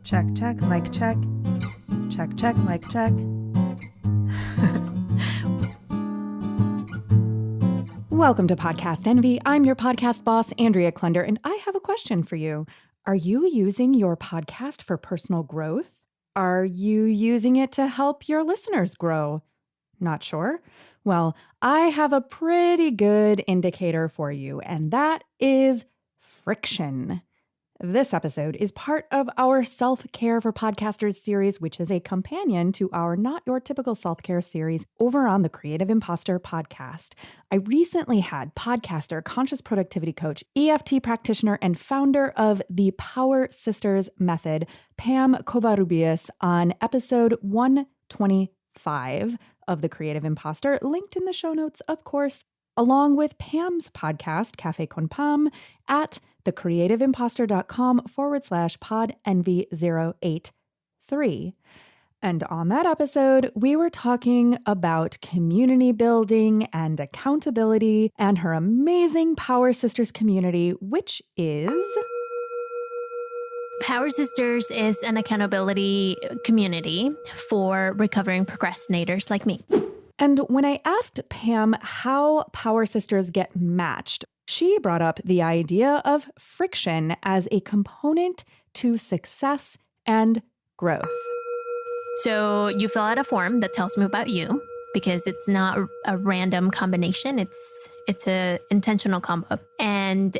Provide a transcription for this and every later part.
Check, check, mic check. Check, check, mic check. Welcome to Podcast Envy. I'm your podcast boss, Andrea Klender, and I have a question for you. Are you using your podcast for personal growth? Are you using it to help your listeners grow? Not sure? Well, I have a pretty good indicator for you, and that is friction. This episode is part of our Self-Care for Podcasters series, which is a companion to our Not Your Typical Self-Care series over on the Creative Impostor podcast. I recently had podcaster, conscious productivity coach, EFT practitioner, and founder of the PowerSisters Method, Pam Covarrubias, on episode 125 of the Creative Impostor, linked in the show notes, of course, along with Pam's podcast, Café con Pam, at thecreativeimpostor.com/podenvy083. And on that episode, we were talking about community building and accountability and her amazing Power Sisters community, which is... Power Sisters is an accountability community for recovering procrastinators like me. And when I asked Pam how Power Sisters get matched, she brought up the idea of friction as a component to success and growth. So you fill out a form that tells me about you, because it's not a random combination. It's an intentional combo. And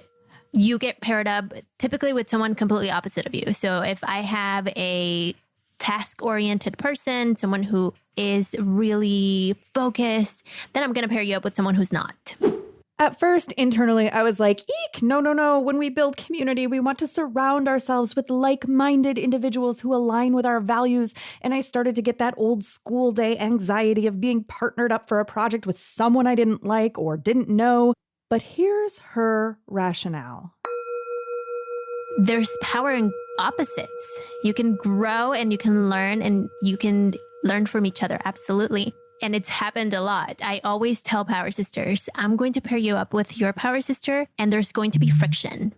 you get paired up typically with someone completely opposite of you. So if I have a task-oriented person, someone who is really focused, then I'm going to pair you up with someone who's not. At first, internally, I was like, eek, no. When we build community, we want to surround ourselves with like-minded individuals who align with our values. And I started to get that old school day anxiety of being partnered up for a project with someone I didn't like or didn't know. But here's her rationale. There's power in opposites. You can grow and you can learn from each other. Absolutely. And it's happened a lot. I always tell Power Sisters, I'm going to pair you up with your Power Sister, and there's going to be friction.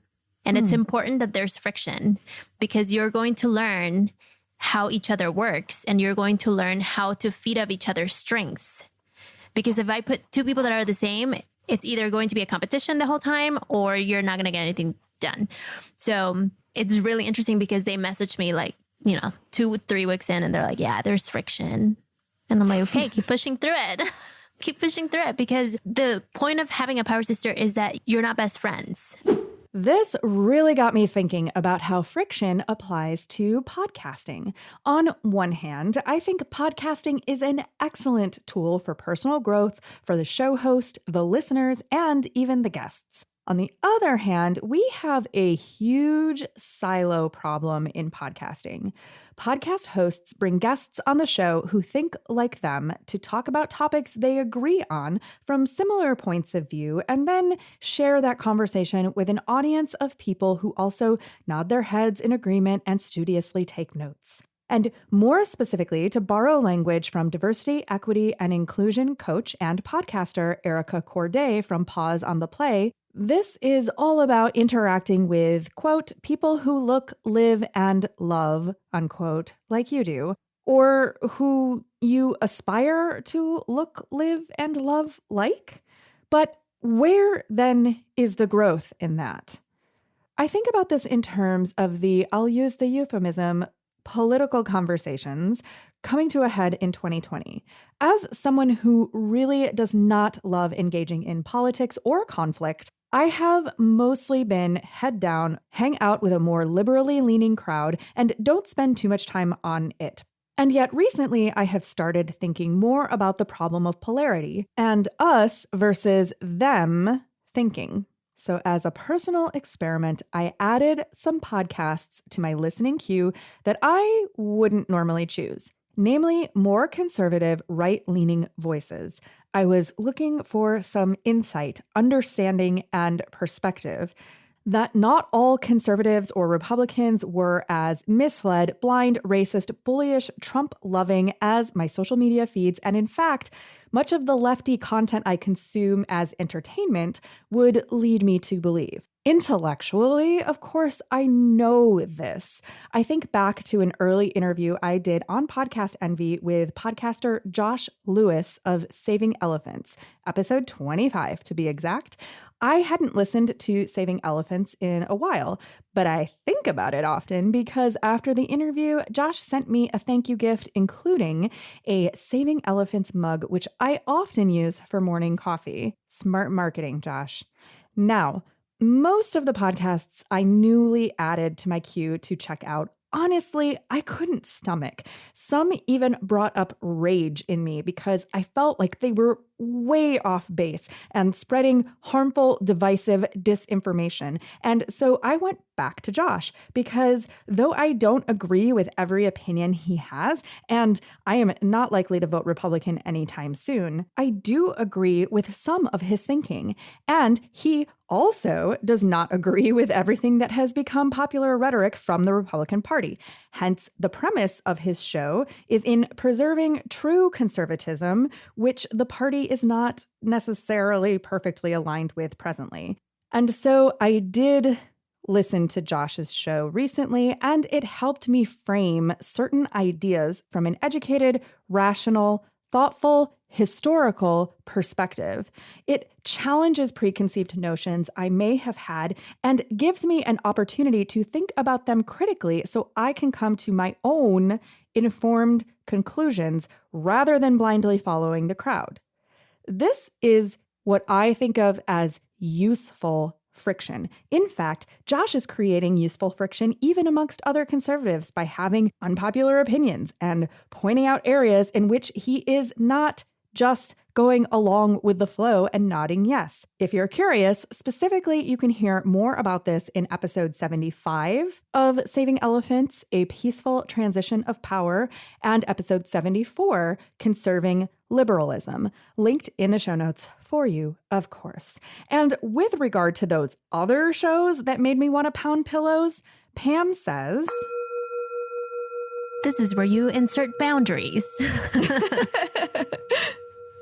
And it's important that there's friction, because you're going to learn how each other works, and you're going to learn how to feed off each other's strengths. Because if I put two people that are the same, it's either going to be a competition the whole time, or you're not going to get anything done. So it's really interesting, because they messaged me 2-3 weeks in, and they're like, yeah, there's friction. And I'm like, okay, keep pushing through it. Keep pushing through it, because the point of having a Power Sister is that you're not best friends. This really got me thinking about how friction applies to podcasting. On one hand, I think podcasting is an excellent tool for personal growth for the show host, the listeners, and even the guests. On the other hand, we have a huge silo problem in podcasting. Podcast hosts bring guests on the show who think like them to talk about topics they agree on from similar points of view, and then share that conversation with an audience of people who also nod their heads in agreement and studiously take notes. And more specifically, to borrow language from diversity, equity, and inclusion coach and podcaster Erica Corday from Pause on the Play, this is all about interacting with, quote, people who look, live, and love, unquote, like you do, or who you aspire to look, live, and love like. But where then is the growth in that? I think about this in terms of I'll use the euphemism, political conversations coming to a head in 2020. As someone who really does not love engaging in politics or conflict, I have mostly been head down, hang out with a more liberally leaning crowd, and don't spend too much time on it. And yet recently, I have started thinking more about the problem of polarity and us versus them thinking. So as a personal experiment, I added some podcasts to my listening queue that I wouldn't normally choose, namely more conservative, right-leaning voices. I was looking for some insight, understanding, and perspective that not all conservatives or Republicans were as misled, blind, racist, bullyish, Trump-loving as my social media feeds, and in fact, much of the lefty content I consume as entertainment would lead me to believe. Intellectually, of course, I know this. I think back to an early interview I did on Podcast Envy with podcaster Josh Lewis of Saving Elephants, episode 25 to be exact. I hadn't listened to Saving Elephants in a while, but I think about it often because after the interview, Josh sent me a thank you gift, including a Saving Elephants mug, which I often use for morning coffee. Smart marketing, Josh. Now, most of the podcasts I newly added to my queue to check out, honestly, I couldn't stomach. Some even brought up rage in me because I felt like they were way off base and spreading harmful, divisive disinformation. And so I went back to Josh because though I don't agree with every opinion he has, and I am not likely to vote Republican anytime soon, I do agree with some of his thinking. And he also does not agree with everything that has become popular rhetoric from the Republican Party. Hence, the premise of his show is in preserving true conservatism, which the party is not necessarily perfectly aligned with presently. And so I did listen to Josh's show recently, and it helped me frame certain ideas from an educated, rational, thoughtful, historical perspective. It challenges preconceived notions I may have had and gives me an opportunity to think about them critically so I can come to my own informed conclusions rather than blindly following the crowd. This is what I think of as useful friction. In fact, Josh is creating useful friction even amongst other conservatives by having unpopular opinions and pointing out areas in which he is not just going along with the flow and nodding yes. If you're curious, specifically, you can hear more about this in episode 75 of Saving Elephants, A Peaceful Transition of Power, and episode 74, Conserving Liberalism, linked in the show notes for you, of course. And with regard to those other shows that made me want to pound pillows, Pam says, this is where you insert boundaries.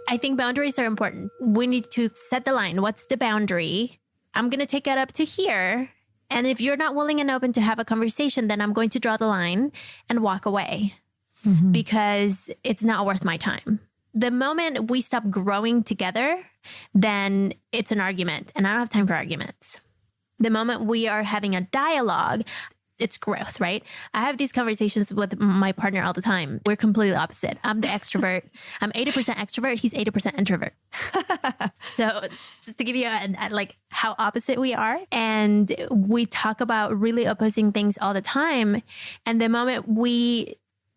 I think boundaries are important. We need to set the line. What's the boundary? I'm going to take it up to here. And if you're not willing and open to have a conversation, then I'm going to draw the line and walk away because it's not worth my time. The moment we stop growing together, then it's an argument. And I don't have time for arguments. The moment we are having a dialogue, it's growth, right? I have these conversations with my partner all the time. We're completely opposite. I'm the extrovert. I'm 80% extrovert. He's 80% introvert. So just to give you like how opposite we are. And we talk about really opposing things all the time. And the moment we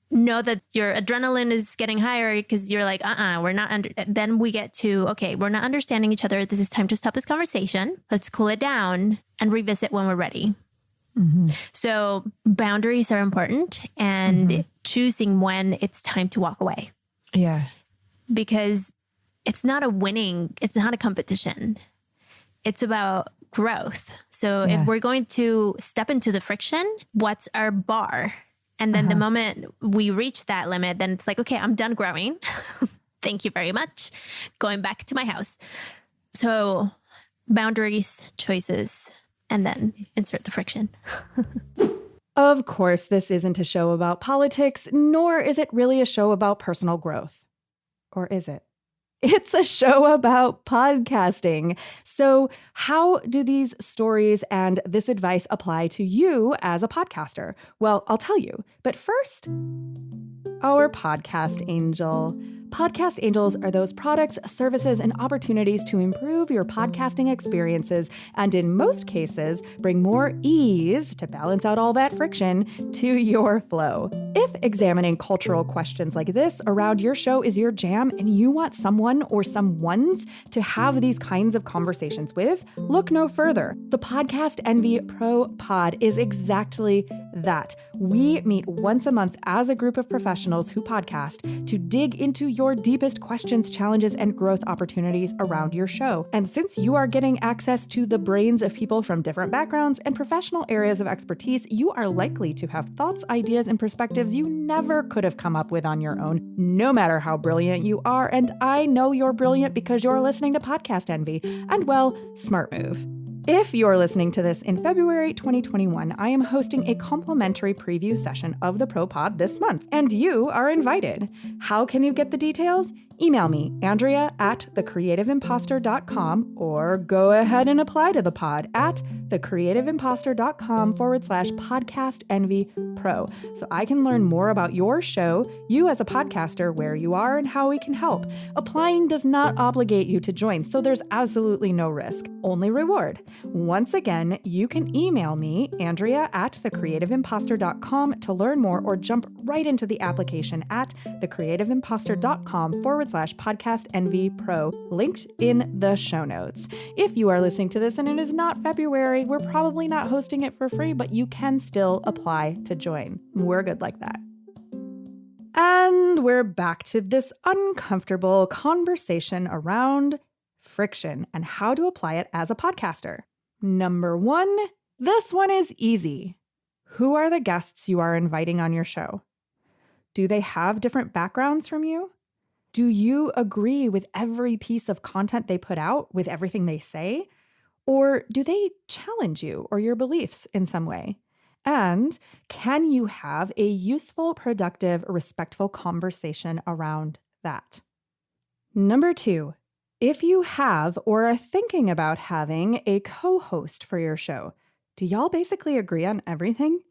know that your adrenaline is getting higher because you're like, we're not then we get to, okay, we're not understanding each other. This is time to stop this conversation. Let's cool it down and revisit when we're ready. So boundaries are important and choosing when it's time to walk away. Yeah. Because it's not a competition. It's about growth. So if we're going to step into the friction, what's our bar? And then the moment we reach that limit, then it's like, okay, I'm done growing. Thank you very much. Going back to my house. So boundaries, choices, and then insert the friction. Of course, this isn't a show about politics, nor is it really a show about personal growth. Or is it? It's a show about podcasting. So how do these stories and this advice apply to you as a podcaster? Well, I'll tell you. But first, our podcast angel. Podcast angels are those products, services, and opportunities to improve your podcasting experiences and in most cases, bring more ease to balance out all that friction to your flow. If examining cultural questions like this around your show is your jam and you want someone or someones to have these kinds of conversations with, look no further. The Podcast Envy Pro Pod is exactly that. We meet once a month as a group of professionals who podcast to dig into your deepest questions, challenges, and growth opportunities around your show. And since you are getting access to the brains of people from different backgrounds and professional areas of expertise, you are likely to have thoughts, ideas, and perspectives perspectives you never could have come up with on your own, no matter how brilliant you are. And I know you're brilliant because you're listening to Podcast Envy. And well, smart move. If you're listening to this in February 2021, I am hosting a complimentary preview session of the ProPod this month, and you are invited. How can you get the details? Email me, Andrea@thecreativeimpostor.com, or go ahead and apply to the pod at thecreativeimpostor.com/podcast envy pro, so I can learn more about your show, you as a podcaster, where you are, and how we can help. Applying does not obligate you to join, so there's absolutely no risk, only reward. Once again, you can email me, Andrea@thecreativeimpostor.com, to learn more, or jump right into the application at thecreativeimpostor.com/podcast envy pro, linked in the show notes. If you are listening to this and it is not February, we're probably not hosting it for free, but you can still apply to join. We're good like that. And we're back to this uncomfortable conversation around friction and how to apply it as a podcaster. Number 1, this one is easy. Who are the guests you are inviting on your show? Do they have different backgrounds from you? Do you agree with every piece of content they put out, with everything they say? Or do they challenge you or your beliefs in some way? And can you have a useful, productive, respectful conversation around that? Number 2, if you have or are thinking about having a co-host for your show, do y'all basically agree on everything?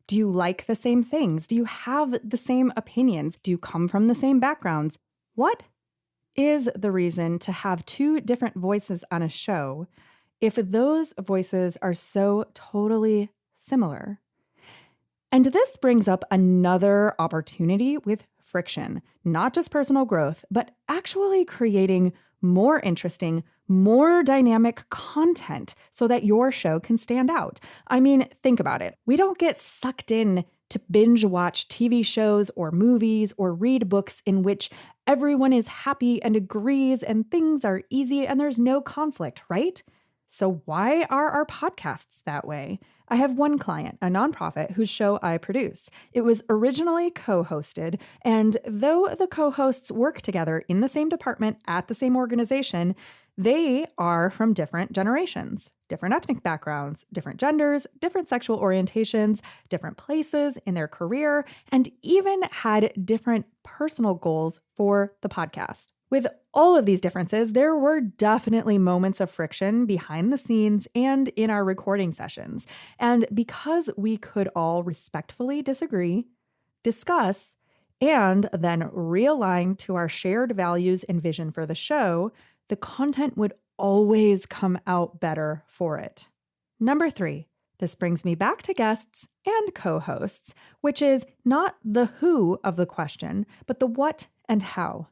Do you like the same things? Do you have the same opinions? Do you come from the same backgrounds? What is the reason to have 2 different voices on a show if those voices are so totally similar? And this brings up another opportunity with friction, not just personal growth, but actually creating more interesting, more dynamic content so that your show can stand out. I mean, think about it. We don't get sucked in to binge watch TV shows or movies or read books in which everyone is happy and agrees and things are easy and there's no conflict, right? So why are our podcasts that way? I have one client, a nonprofit whose show I produce. It was originally co-hosted, and though the co-hosts work together in the same department at the same organization, they are from different generations, different ethnic backgrounds, different genders, different sexual orientations, different places in their career, and even had different personal goals for the podcast. With all of these differences, there were definitely moments of friction behind the scenes and in our recording sessions. And because we could all respectfully disagree, discuss, and then realign to our shared values and vision for the show, the content would always come out better for it. Number 3, this brings me back to guests and co-hosts, which is not the who of the question, but the what and how.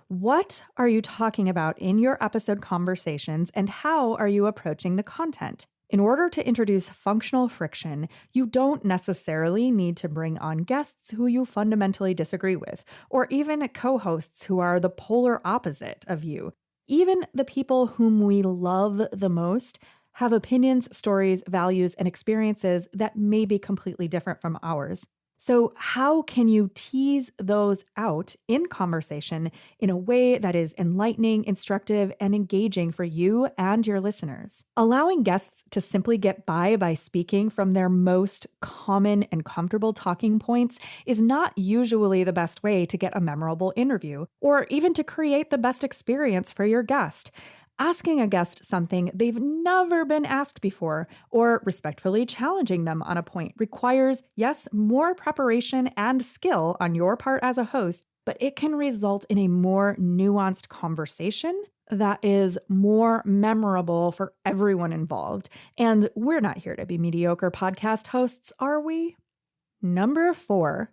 What are you talking about in your episode conversations, and how are you approaching the content? In order to introduce functional friction, you don't necessarily need to bring on guests who you fundamentally disagree with, or even co-hosts who are the polar opposite of you. Even the people whom we love the most have opinions, stories, values, and experiences that may be completely different from ours. So how can you tease those out in conversation in a way that is enlightening, instructive, and engaging for you and your listeners? Allowing guests to simply get by speaking from their most common and comfortable talking points is not usually the best way to get a memorable interview, or even to create the best experience for your guest. Asking a guest something they've never been asked before, or respectfully challenging them on a point, requires, yes, more preparation and skill on your part as a host, but it can result in a more nuanced conversation that is more memorable for everyone involved. And we're not here to be mediocre podcast hosts, are we? Number 4,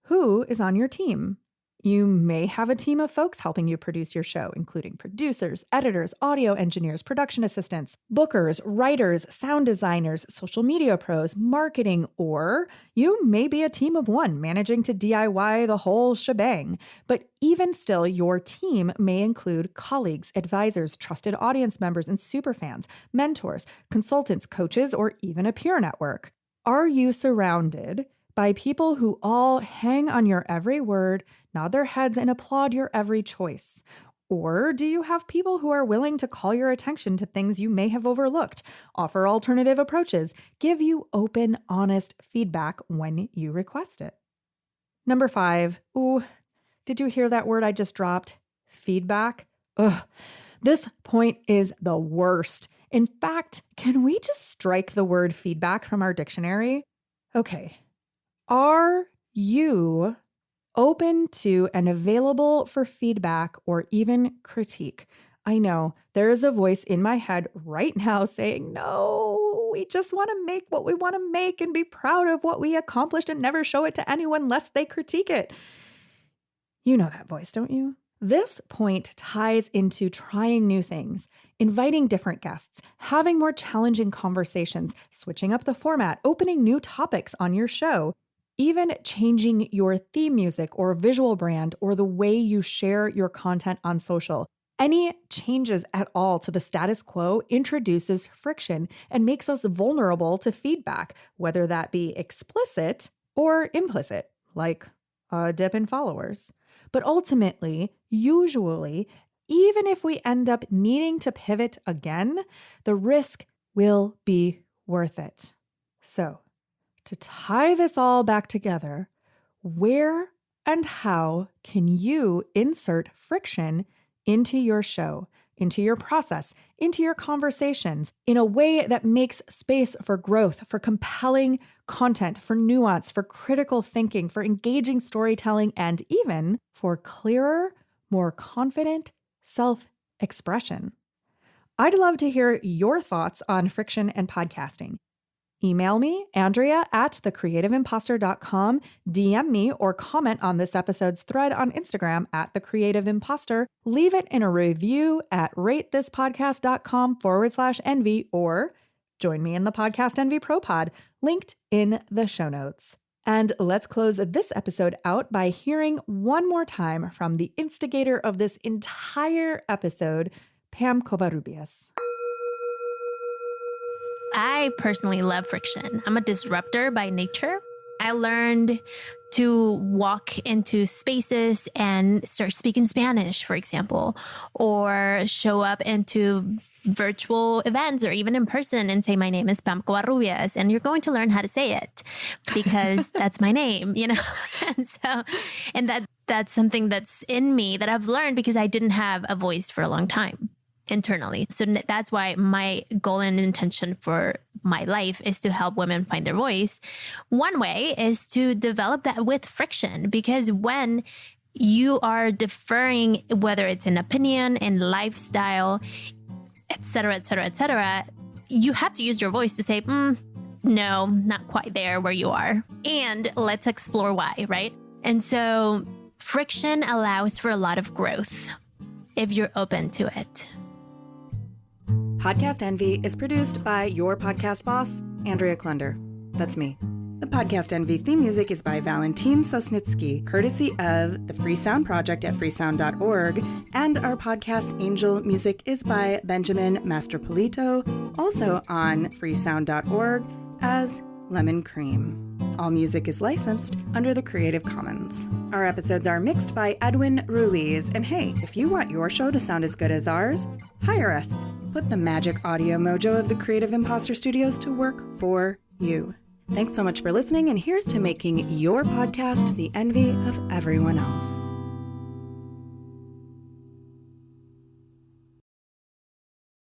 who is on your team? You may have a team of folks helping you produce your show, including producers, editors, audio engineers, production assistants, bookers, writers, sound designers, social media pros, marketing, or you may be a team of 1 managing to DIY the whole shebang. But even still, your team may include colleagues, advisors, trusted audience members, and superfans, mentors, consultants, coaches, or even a peer network. Are you surrounded by people who all hang on your every word, nod their heads, and applaud your every choice? Or do you have people who are willing to call your attention to things you may have overlooked, offer alternative approaches, give you open, honest feedback when you request it? Number 5. Ooh, did you hear that word I just dropped? Feedback? Ugh. This point is the worst. In fact, can we just strike the word feedback from our dictionary? Okay. Are you open to and available for feedback or even critique? I know there is a voice in my head right now saying, no, we just want to make what we want to make and be proud of what we accomplished and never show it to anyone lest they critique it. You know that voice, don't you? This point ties into trying new things, inviting different guests, having more challenging conversations, switching up the format, opening new topics on your show, even changing your theme music or visual brand or the way you share your content on social. Any changes at all to the status quo introduces friction and makes us vulnerable to feedback, whether that be explicit or implicit, like a dip in followers. But ultimately, usually, even if we end up needing to pivot again, the risk will be worth it. So, to tie this all back together, where and how can you insert friction into your show, into your process, into your conversations in a way that makes space for growth, for compelling content, for nuance, for critical thinking, for engaging storytelling, and even for clearer, more confident self-expression? I'd love to hear your thoughts on friction and podcasting. Email me, Andrea at thecreativeimpostor.com, DM me, or comment on this episode's thread on Instagram at thecreativeimpostor. Leave it in a review at ratethispodcast.com/envy, or join me in the Podcast Envy Pro Pod, linked in the show notes. And let's close this episode out by hearing one more time from the instigator of this entire episode, Pam Covarrubias. I personally love friction. I'm a disruptor by nature. I learned to walk into spaces and start speaking Spanish, for example, or show up into virtual events or even in person and say, my name is Pam Covarrubias, and you're going to learn how to say it because that's my name, you know? and that's something that's in me that I've learned because I didn't have a voice for a long time internally. So that's why my goal and intention for my life is to help women find their voice. One way is to develop that with friction, because when you are deferring, whether it's an opinion, in lifestyle, et cetera, you have to use your voice to say, no, not quite there where you are. And let's explore why, right? And so friction allows for a lot of growth if you're open to it. Podcast Envy is produced by your podcast boss, Andrea Klunder. That's me. The Podcast Envy theme music is by Valentin Sosnitsky, courtesy of the Free Sound Project at freesound.org, and our podcast Angel music is by Benjamin Mastropolito, also on freesound.org as Lemon Cream. All music is licensed under the Creative Commons. Our episodes are mixed by Edwin Ruiz, and hey, if you want your show to sound as good as ours, hire us. Put the magic audio mojo of the Creative Impostor Studios to work for you. Thanks so much for listening, and here's to making your podcast the envy of everyone else.